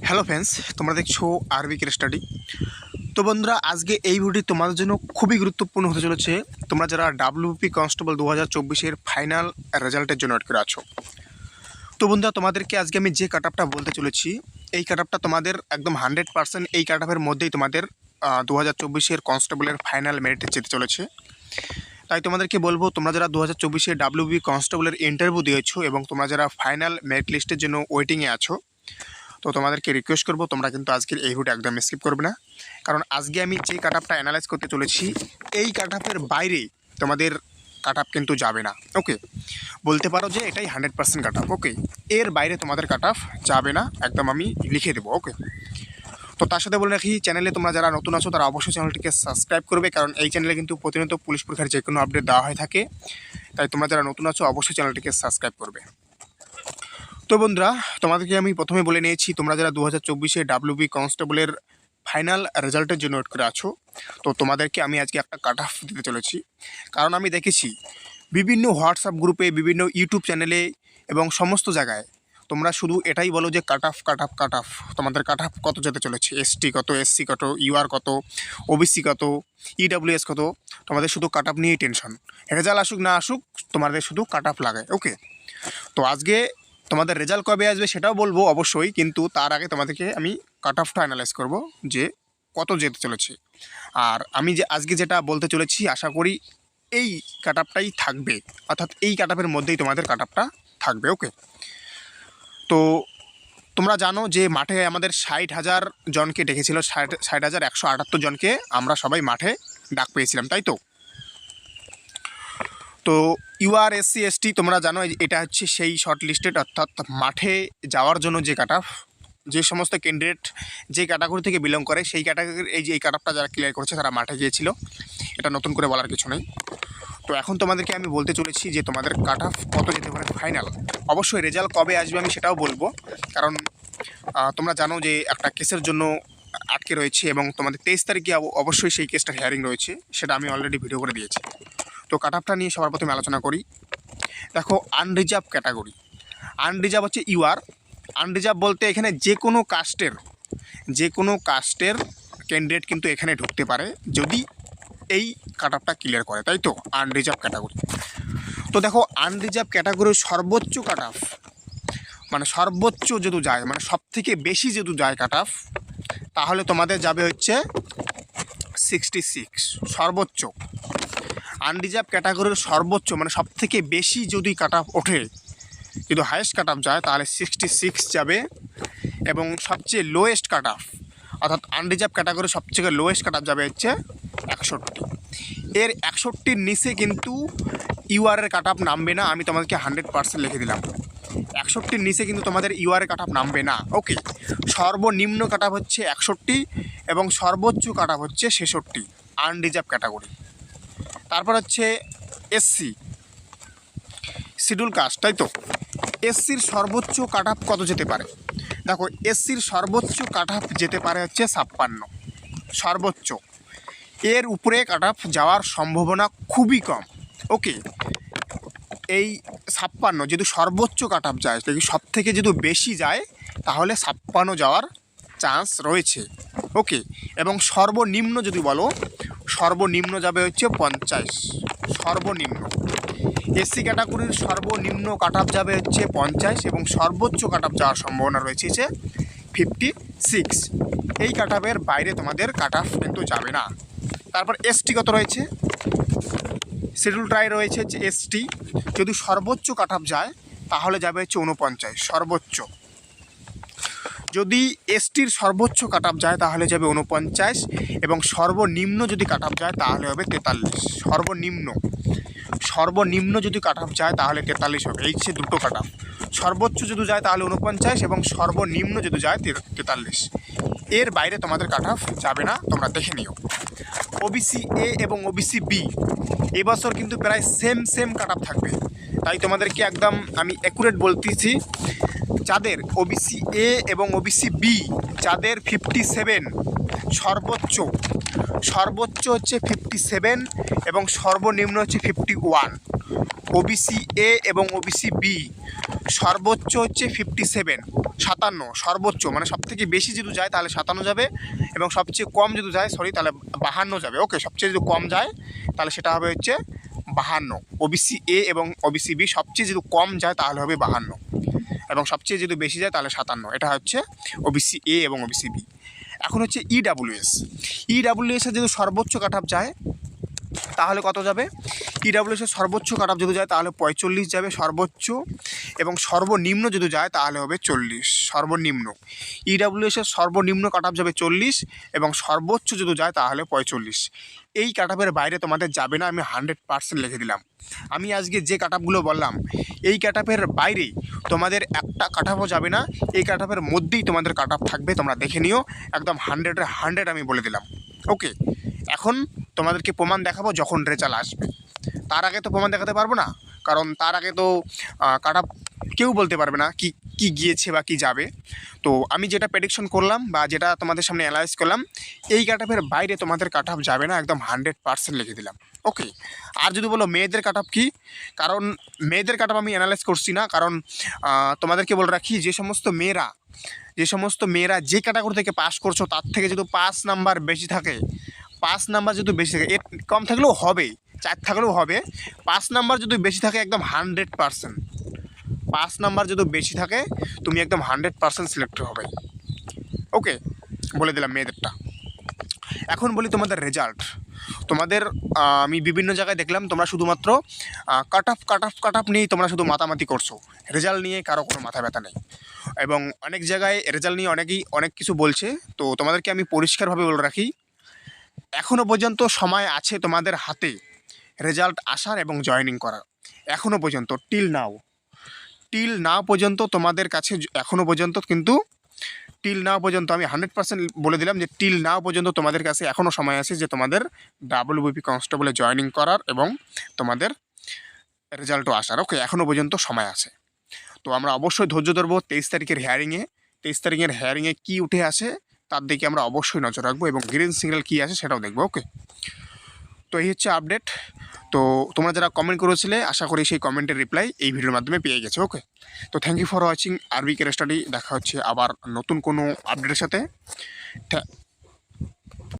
Hello friends, তোমরা দেখছো আরবি কের স্টাডি। তো বন্ধুরা, আজকে এই ভিডিওটি তোমাদের জন্য খুবই গুরুত্বপূর্ণ হতে চলেছে। তোমরা যারা ডাব্লিউপি কনস্টেবল 2024-এর ফাইনাল রেজাল্টের জন্য ওয়েট করে আছো। তো বন্ধুরা, তোমাদেরকে আজকে আমি যে কাট আপটা বলতে চলেছি, এই কাট আপটা তোমাদের একদম 100% এই কাট আপের মধ্যেই তোমাদের 2024-এর কনস্টেবলের ফাইনাল মেরিটে যেতে চলেছে। তাই তোমাদেরকে বলবো, তোমরা যারা 2024-এ ডাব্লিউপি কনস্টেবলের ইন্টারভিউ দিয়েছো এবং তোমরা যারা ফাইনাল মেরিট লিস্টের জন্য ওয়েটিংয়ে আছো, তো তোমাদেরকে রিকোয়েস্ট করবো তোমরা কিন্তু আজকের এই ভিডিও একদম স্কিপ করবে না। কারণ আজকে আমি যে কাট আপটা অ্যানালাইজ করতে চলেছি, এই কাট আপের বাইরে তোমাদের কাট আপ কিন্তু যাবে না। ওকে, বলতে পারো যে এটাই 100% কাট আপ। ওকে, এর বাইরে তোমাদের কাট আপ যাবে না, একদম আমি লিখে দেবো। ওকে, তো তার সাথে বলে রাখি, চ্যানেলে তোমরা যারা নতুন আছো তারা অবশ্যই চ্যানেলটিকে সাবস্ক্রাইব করবে, কারণ এই চ্যানেলে কিন্তু প্রতিনিয়ত পুলিশ পরীক্ষার যে কোনো আপডেট দেওয়া হয়ে থাকে। তাই তোমরা যারা নতুন আছো অবশ্যই চ্যানেলটিকে সাবস্ক্রাইব করবে। তো বন্ধুরা, তোমাদেরকে আমি প্রথমে বলে নিয়েছি, তোমরা যারা 2024-এ ডাব্লিউবি কনস্টেবলের ফাইনাল রেজাল্টের জন্য ওয়েট করে আছো, তো তোমাদেরকে আমি আজকে একটা কাট অফ দিতে চলেছি। কারণ আমি দেখেছি বিভিন্ন হোয়াটসঅ্যাপ গ্রুপে, বিভিন্ন ইউটিউব চ্যানেলে এবং সমস্ত জায়গায় তোমরা শুধু এটাই বলো যে cut off cut off cut off. তোমাদের কাট অফ কত যেতে চলেছে, এসটি কত, এসসি কত, ইউআর কত, ওবিসি কত, ইডাব্লিউএস কত, তোমাদের শুধু কাট অফ নিয়েই টেনশন। রেজাল্ট আসুক না আসুক, তোমাদের শুধু কাট অফ লাগে। ওকে, তো আজকে তোমাদের রেজাল্ট কবে আসবে সেটাও বলবো অবশ্যই, কিন্তু তার আগে তোমাদেরকে আমি কাট অফটা অ্যানালাইজ করব যে কত যেতে চলেছে। আর আমি যে আজকে যেটা বলতে চলেছি, আশা করি এই কাট অফটাই থাকবে, অর্থাৎ এই কাট অফের মধ্যেই তোমাদের কাট অফটা থাকবে। ওকে, তো তোমরা জানো যে মাঠে আমাদের 60,000 জনকে ডেকেছিল, 60,178 জনকে আমরা সবাই মাঠে ডাক পেয়েছিলাম, তাই তো। তো ইউআর, এসসি, এসটি তোমরা জানো এটা হচ্ছে সেই শর্ট লিস্টেড, অর্থাৎ মাঠে যাওয়ার জন্য যে কাট অফ, যে সমস্ত ক্যান্ডিডেট যে ক্যাটাগরি থেকে বিলং করে সেই ক্যাটাগরির এই কাট অফটা যারা ক্লিয়ার করেছে তারা মাঠে গিয়েছিল। এটা নতুন করে বলার কিছু নেই। তো এখন তোমাদেরকে আমি বলতে চলেছি যে তোমাদের কাট অফ কত যেতে পারে ফাইনাল। অবশ্যই রেজাল্ট কবে আসবে আমি সেটাও বলবো, কারণ তোমরা জানো যে একটা কেসের জন্য আটকে রয়েছে এবং তোমাদের 23 তারিখে অবশ্যই সেই কেসটার হিয়ারিং রয়েছে, সেটা আমি অলরেডি ভিডিও করে দিয়েছি। তো কাট অফটা নিয়ে সবার প্রথমে আলোচনা করি। দেখো, আনরিজার্ভ ক্যাটাগরি, আনরিজার্ভ হচ্ছে ইউআর। আনরিজার্ভ বলতে এখানে যে কোনো কাস্টের ক্যান্ডিডেট কিন্তু এখানে ঢুকতে পারে যদি এই কাট অফটা ক্লিয়ার করে, তাই তো। আনরিজার্ভ ক্যাটাগরি, তো দেখো আনরিজার্ভ ক্যাটাগরির সর্বোচ্চ কাট অফ, মানে সর্বোচ্চ যদি যায়, মানে সব থেকে বেশি যদি যায় কাট অফ, তাহলে তোমাদের যাবে হচ্ছে 66 সর্বোচ্চ। আনরিজার্ভ ক্যাটাগরির সর্বোচ্চ মানে সব থেকে বেশি যদি কাট অফ ওঠে, যদি হাইয়েস্ট কাট অফ যায় তাহলে 66 যাবে। এবং সবচেয়ে লোয়েস্ট কাট অফ, অর্থাৎ আনরিজার্ভ ক্যাটাগরির সবচেয়ে লোয়েস্ট কাট অফ যাবে হচ্ছে 61। এর 61-র নিচে কিন্তু ইউআরের কাট অফ নামবে না, আমি তোমাদেরকে 100% লিখে দিলাম। 61-র নিচে কিন্তু তোমাদের ইউআরের কাট অফ নামবে না। ওকে, সর্বনিম্ন কাট অফ হচ্ছে 61 এবং সর্বোচ্চ কাট অফ হচ্ছে 66 আনরিজার্ভ ক্যাটাগরি। তারপর হচ্ছে এসসি, শিডিউল কাস্ট, তাই তো। এসসির সর্বোচ্চ কাট অফ কত যেতে পারে? দেখো, এসসির সর্বোচ্চ কাট অফ যেতে পারে হচ্ছে 56 সর্বোচ্চ। এর উপরে কাট অফ যাওয়ার সম্ভাবনা খুবই কম। ওকে, এই 56 যদি সর্বোচ্চ কাট অফ যায়, যদি সব থেকে যদি বেশি যায় তাহলে 56 যাওয়ার চান্স রয়েছে। ওকে, এবং সর্বনিম্ন যদি বলো, সর্বনিম্ন যাবে হচ্ছে 50 সর্বনিম্ন। এসসি ক্যাটাগরির সর্বনিম্ন কাট অফ যাবে হচ্ছে 50 এবং সর্বোচ্চ কাট অফ যাওয়ার সম্ভাবনা রয়েছে যে 56। এই কাট অফের বাইরে তোমাদের কাট অফ কিন্তু যাবে না। তারপর এসটি কত রয়েছে? শিডিউল ট্রাই রয়েছে হচ্ছে এসটি, যদি সর্বোচ্চ কাট অফ যায় তাহলে যাবে হচ্ছে 49 সর্বোচ্চ। যদি এসটির সর্বোচ্চ কাট অফ যায় তাহলে যাবে 49 এবং সর্বনিম্ন যদি কাট অফ যায় তাহলে হবে 43। সর্বনিম্ন যদি কাট অফ যায় তাহলে 43 হবে। এই হচ্ছে দুটো কাট অফ, সর্বোচ্চ যদি যায় তাহলে 49 এবং সর্বনিম্ন যদি যায় 43। এর বাইরে তোমাদের কাট অফ যাবে না, তোমরা দেখে নিও। ওবিসি এ এবং ওবিসি বি এবছর কিন্তু প্রায় সেম কাট অফ থাকবে, তাই তোমাদেরকে একদম আমি অ্যাকুরেট বলতেছি। যাদের ওবিসি এ এবং ওবিসি বি যাদের 57 সর্বোচ্চ হচ্ছে 57 এবং সর্বনিম্ন হচ্ছে 51। ওবিসি এ এবং ওবিসি বি সর্বোচ্চ হচ্ছে 57, 57 সর্বোচ্চ, মানে সবথেকে বেশি যদি যায় তাহলে 57 যাবে, এবং সবচেয়ে কম যদি যায় তাহলে 52 যাবে। ওকে, সবচেয়ে যদি কম যায় তাহলে সেটা হবে হচ্ছে 52। ওবিসি এ এবং ওবিসি বি সবচেয়ে যদি কম যায় তাহলে হবে 52, এবং সবচেয়ে যদি বেশি যায় তাহলে 57। এটা হচ্ছে ওবিসি এ এবং ওবিসি বি। এখন হচ্ছে ইডাব্লিউএস। ইডাব্লিউএসের যদি সর্বোচ্চ কাট অফ যায় তাহলে কত যাবে? ইডাব্লিউএসের সর্বোচ্চ কাট অফ যদি যায় তাহলে 45 যাবে সর্বোচ্চ, এবং সর্বনিম্ন যদি যায় তাহলে হবে 40 সর্বনিম্ন। ইডাব্লিউএসের সর্বনিম্ন কাট অফ যাবে 40, এবং সর্বোচ্চ যদি যায় তাহলে 45। এই কাট অফের বাইরে তোমাদের যাবে না, আমি 100% লিখে দিলাম। আমি আজকে যে কাট অফগুলো বললাম এই কাট অফের বাইরে তোমাদের একটা কাট অফও যাবে না, এই কাট অফের মধ্যেই তোমাদের কাট অফ থাকবে। তোমরা দেখে নিও, একদম 100-এর 100 আমি বলে দিলাম। ওকে, এখন তোমাদেরকে প্রমাণ দেখাবো যখন রেজাল্ট আসবে। তার আগে তো প্রমাণ দেখাতে পারবো না, কারণ তার আগে তো কাট অফ কেউ বলতে পারবে না কি কি গিয়েছে বা কি যাবে। তো আমি যেটা প্রেডিকশন করলাম বা যেটা তোমাদের সামনে অ্যানালাইজ করলাম, এই কাট অফের বাইরে তোমাদের কাট অফ যাবে না, একদম 100% লিখে দিলাম। ওকে, আর যদি বলো মেয়েদের কাট অফ কী, কারণ মেয়েদের কাট অফ আমি অ্যানালাইজ করছি না, কারণ তোমাদেরকে বলে রাখি যে সমস্ত মেয়েরা যে ক্যাটাগরি থেকে পাস করছো তার থেকে যদি 5 নাম্বার বেশি থাকে, 5 নাম্বার যদি বেশি থাকে, এর কম থাকলেও হবে, 4 থাকলেও হবে, 5 নাম্বার যদি বেশি থাকে একদম 100%, 5 নাম্বার যদি বেশি থাকে তুমি একদম 100% সিলেক্ট হবে। ওকে, বলে দিলাম মেয়েদেরটা। এখন বলি তোমাদের রেজাল্ট। তোমাদের আমি বিভিন্ন জায়গায় দেখলাম তোমরা শুধুমাত্র কাট অফ নিয়েই তোমরা শুধু মাতামাতি করছো, রেজাল্ট নিয়ে কারো কোনো মাথা ব্যথা নেই, এবং অনেক জায়গায় রেজাল্ট নিয়ে অনেক কিছু বলছে। তো তোমাদেরকে আমি পরিষ্কারভাবে বলে রাখি, এখনও পর্যন্ত সময় আছে তোমাদের হাতে রেজাল্ট আসার এবং জয়েনিং করার। এখনও পর্যন্ত টিল নাও পর্যন্ত তোমাদের কাছে এখনও পর্যন্ত কিন্তু টিল নাও পর্যন্ত আমি 100% বলে দিলাম যে টিল নাও পর্যন্ত তোমাদের কাছে এখনও সময় আছে যে তোমাদের ডাব্লিউবিপি কনস্টেবলে জয়েনিং করার এবং তোমাদের রেজাল্টও আসার। ওকে, এখনও পর্যন্ত সময় আছে। তো আমরা অবশ্যই ধৈর্য ধরবো 23 তারিখের হেয়ারিংয়ে কী উঠে আসে তার দিকে আমরা অবশ্যই নজর রাখবো, এবং গ্রিন সিগন্যাল কী আছে সেটাও দেখবো। ওকে, তো এই হচ্ছে আপডেট। তো তোমরা যারা কমেন্ট করেছিলে আশা করি সেই কমেন্টের রিপ্লাই এই ভিডিওর মাধ্যমে পেয়ে গেছে। ওকে, তো থ্যাংক ইউ ফর ওয়াচিং আরবি কেয়ার স্টাডি। দেখা হচ্ছে আবার নতুন কোনো আপডেটের সাথে।